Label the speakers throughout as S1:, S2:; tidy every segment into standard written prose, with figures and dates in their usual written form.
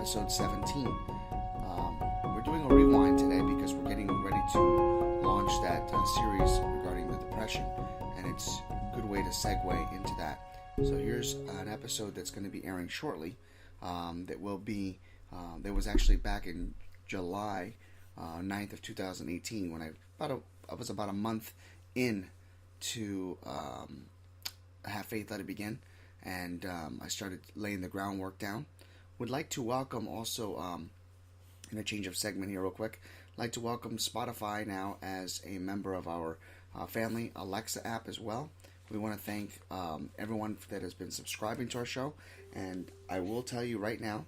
S1: Episode 17. We're doing a rewind today because we're getting ready to launch that series regarding the depression, and it's a good way to segue into that. So here's an episode that's going to be airing shortly. That was actually back in July 9th of 2018 when I was about a month in to Have Faith, Let It Begin, and I started laying the groundwork down. Would like to welcome also, in a change of segment here real quick, like to welcome Spotify now as a member of our family Alexa app as well. We want to thank everyone that has been subscribing to our show, and I will tell you right now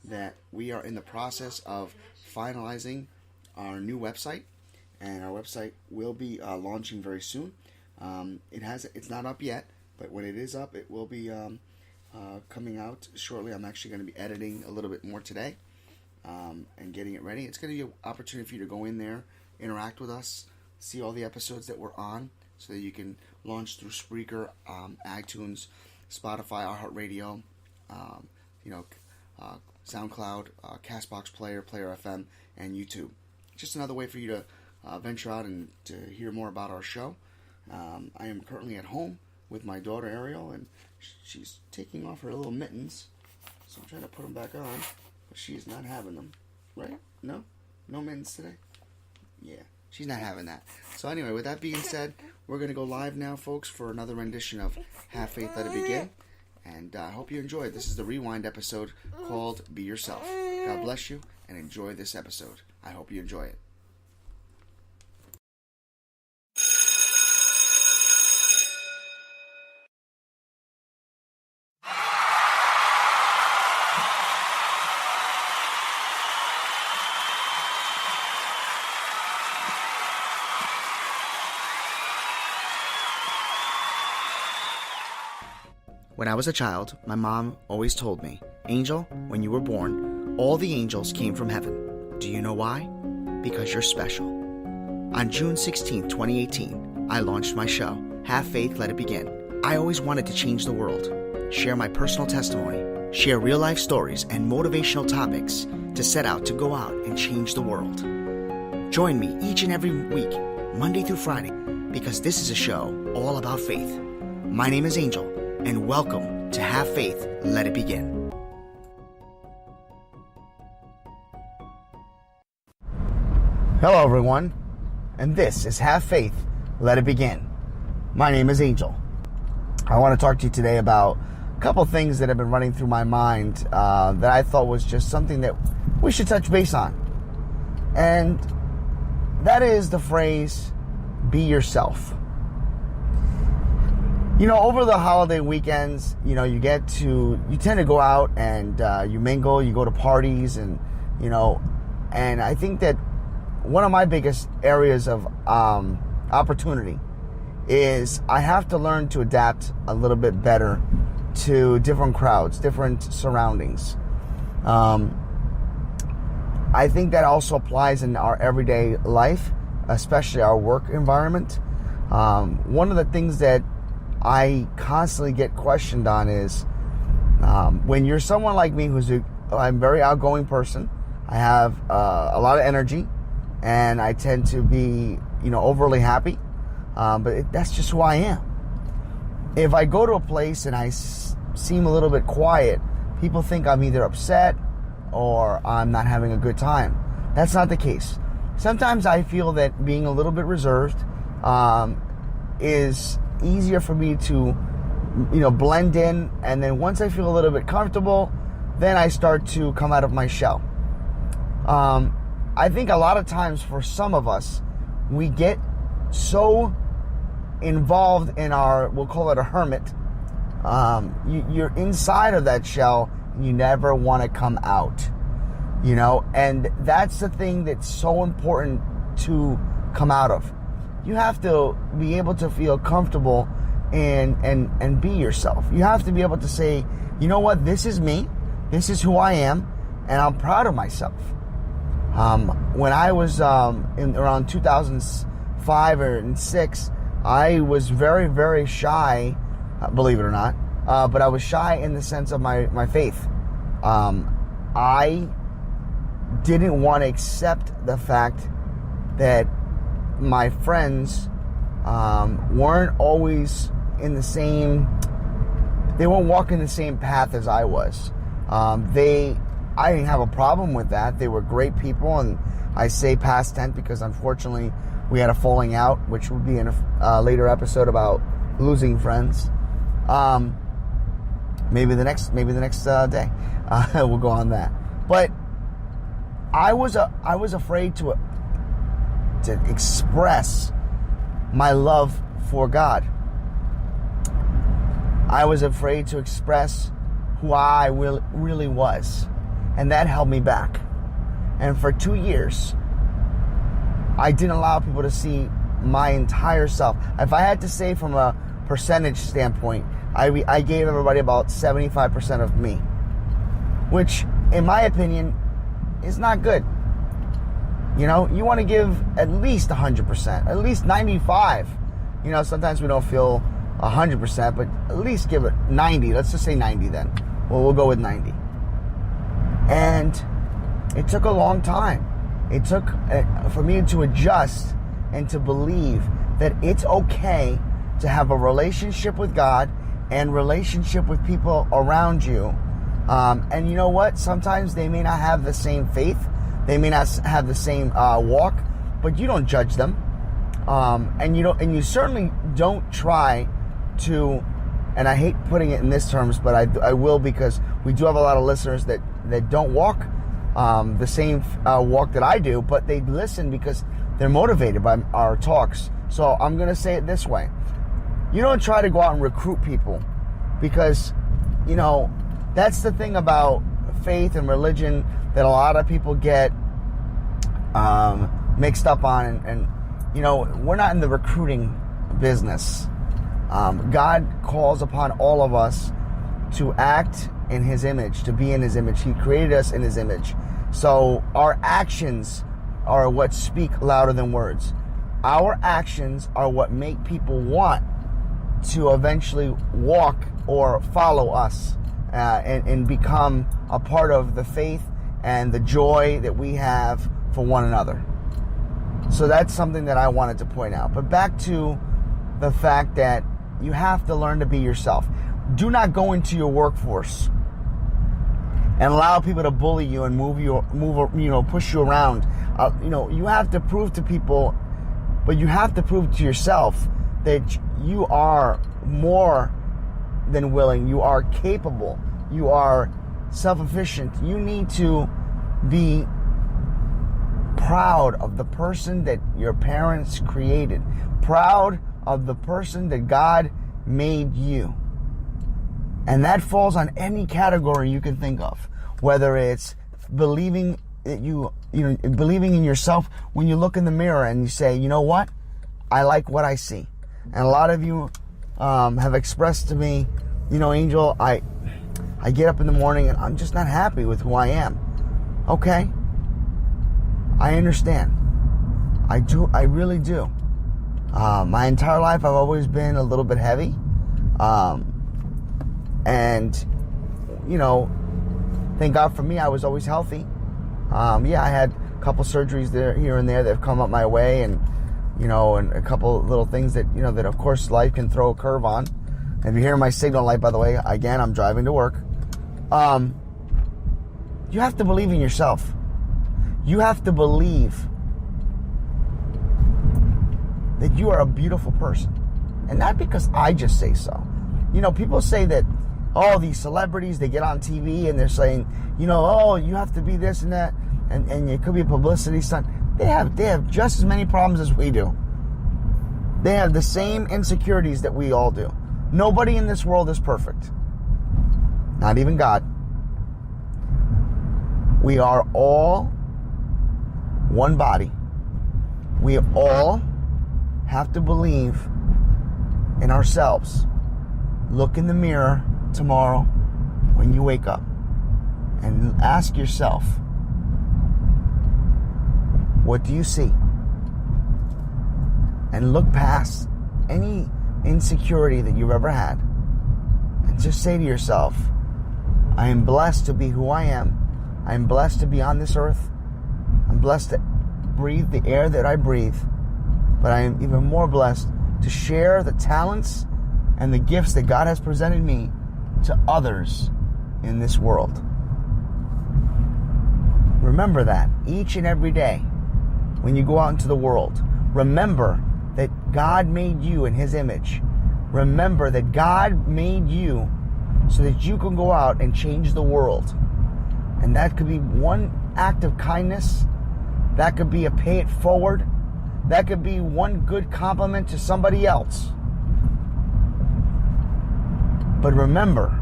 S1: that we are in the process of finalizing our new website, and our website will be launching very soon. It's not up yet, but when it is up, it will be coming out shortly. I'm actually going to be editing a little bit more today and getting it ready. It's going to be an opportunity for you to go in there, interact with us, see all the episodes that we're on, so that you can launch through Spreaker, iTunes, Spotify, iHeartRadio, SoundCloud, Castbox Player, Player FM, and YouTube. Just another way for you to venture out and to hear more about our show. I am currently at home with my daughter Ariel, and she's taking off her little mittens, so I'm trying to put them back on, but she's not having them. Right? No mittens today? Yeah, she's not having that. So anyway, with that being said, we're going to go live now, folks, for another rendition of Have Faith, Let It Begin, and I hope you enjoy it. This is the rewind episode called Be Yourself. God bless you, and enjoy this episode. I hope you enjoy it. When I was a child, my mom always told me, Angel, when you were born, all the angels came from heaven. Do you know why? Because you're special. On June 16, 2018, I launched my show, Have Faith, Let It Begin. I always wanted to change the world, share my personal testimony, share real-life stories and motivational topics to set out to go out and change the world. Join me each and every week, Monday through Friday, because this is a show all about faith. My name is Angel, and welcome to Have Faith, Let It Begin. Hello, everyone, and this is Have Faith, Let It Begin. My name is Angel. I want to talk to you today about a couple things that have been running through my mind that I thought was just something that we should touch base on. And that is the phrase, be yourself. You know, over the holiday weekends, you tend to go out and you mingle, you go to parties, and I think that one of my biggest areas of opportunity is I have to learn to adapt a little bit better to different crowds, different surroundings. I think that also applies in our everyday life, especially our work environment. One of the things that I constantly get questioned on is when you're someone like me I'm a very outgoing person. I have a lot of energy, and I tend to be overly happy, but that's just who I am. If I go to a place and I seem a little bit quiet, people think I'm either upset or I'm not having a good time. That's not the case. Sometimes I feel that being a little bit reserved is easier for me to, blend in. And then once I feel a little bit comfortable, then I start to come out of my shell. I think a lot of times for some of us, we get so involved in we'll call it a hermit. You're inside of that shell and you never want to come out, and that's the thing that's so important to come out of. You have to be able to feel comfortable and be yourself. You have to be able to say, you know what, this is me, this is who I am, and I'm proud of myself. When I was in around 2005 or 6, I was very, very shy, believe it or not, but I was shy in the sense of my faith. I didn't want to accept the fact that my friends weren't always in the same, they weren't walking the same path as I was. I didn't have a problem with that. They were great people, and I say past tense because unfortunately we had a falling out, which will be in a later episode about losing friends. Maybe the next day we'll go on that. But I was afraid to express my love for God. I was afraid to express who I really was. And that held me back. And for 2 years, I didn't allow people to see my entire self. If I had to say from a percentage standpoint, I gave everybody about 75% of me, which, in my opinion, is not good. You want to give at least 100%, at least 95%. Sometimes we don't feel 100%, but at least give it 90%. Let's just say 90% then. Well, we'll go with 90%. And it took a long time. It took for me to adjust and to believe that it's okay to have a relationship with God and relationship with people around you. And you know what? Sometimes they may not have the same faith. They may not have the same walk, but you don't judge them. And you certainly don't try to, and I hate putting it in this terms, but I will, because we do have a lot of listeners that don't walk the same walk that I do, but they listen because they're motivated by our talks. So I'm going to say it this way. You don't try to go out and recruit people, because, that's the thing about faith and religion that a lot of people get mixed up on. And we're not in the recruiting business. God calls upon all of us to act in His image, to be in His image. He created us in His image. So our actions are what speak louder than words. Our actions are what make people want to eventually walk or follow us and become a part of the faith and the joy that we have for one another. So that's something that I wanted to point out. But back to the fact that you have to learn to be yourself. Do not go into your workforce and allow people to bully you and push you around. You have to prove to people, but you have to prove to yourself that you are more than willing. You are capable. You are self-efficient. You need to be proud of the person that your parents created. Proud of the person that God made you. And that falls on any category you can think of. Whether it's believing that believing in yourself when you look in the mirror and you say, you know what? I like what I see. And a lot of you have expressed to me, Angel, I get up in the morning and I'm just not happy with who I am. Okay. I understand. I do. I really do. My entire life I've always been a little bit heavy. And, thank God for me, I was always healthy. I had a couple surgeries here and there that have come up my way, and and a couple little things that, that of course life can throw a curve on. And if you hear my signal light, by the way, again, I'm driving to work. You have to believe in yourself. You have to believe that you are a beautiful person.
S2: And not because I just say so. You know, people say that, oh, these celebrities, they get on TV and they're saying, you know, oh, you have to be this and that, and it could be a publicity stunt. They have just as many problems as we do. They have the same insecurities that we all do. Nobody in this world is perfect. Not even God. We are all one body. We all have to believe in ourselves. Look in the mirror tomorrow when you wake up and ask yourself, what do you see? And look past any insecurity that you've ever had and just say to yourself, I am blessed to be who I am. I am blessed to be on this earth. I'm blessed to breathe the air that I breathe. But I am even more blessed to share the talents and the gifts that God has presented me to others in this world. Remember that each and every day when you go out into the world. Remember that God made you in His image. Remember that God made you so that you can go out and change the world. And that could be one act of kindness. That could be a pay it forward. That could be one good compliment to somebody else. But remember,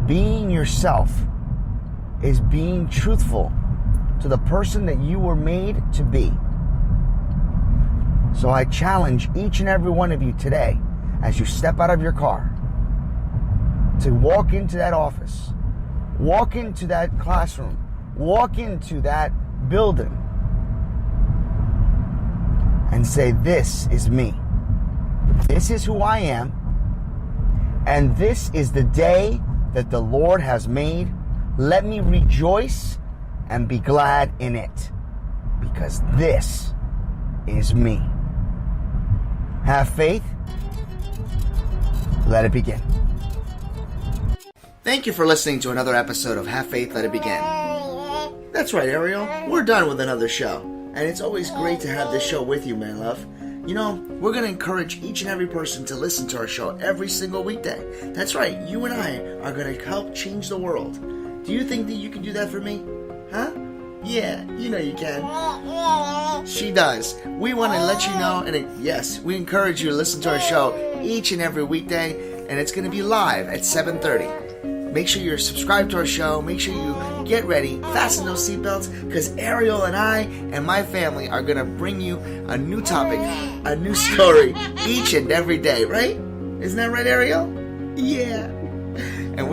S2: being yourself is being truthful to the person that you were made to be. So I challenge each and every one of you today, as you step out of your car, to walk into that office, walk into that classroom, walk into that building, and say, this is me. This is who I am. And this is the day that the Lord has made. Let me rejoice and be glad in it, because this is me. Have faith. Let it begin.
S1: Thank you for listening to another episode of Have Faith, Let It Begin. That's right, Ariel. We're done with another show. And it's always great to have this show with you, my love. You know, we're going to encourage each and every person to listen to our show every single weekday. That's right, you and I are going to help change the world. Do you think that you can do that for me? Huh? Yeah, you know you can. She does. We want to let you know, and yes, we encourage you to listen to our show each and every weekday, and it's going to be live at 7:30. Make sure you're subscribed to our show. Make sure you get ready, fasten those seatbelts, because Ariel and I and my family are going to bring you a new topic, a new story each and every day, right? Isn't that right, Ariel? Yeah. And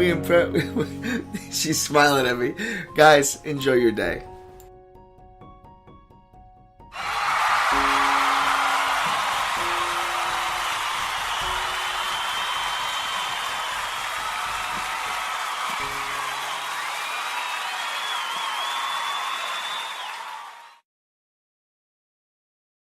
S1: she's smiling at me. Guys, enjoy your day.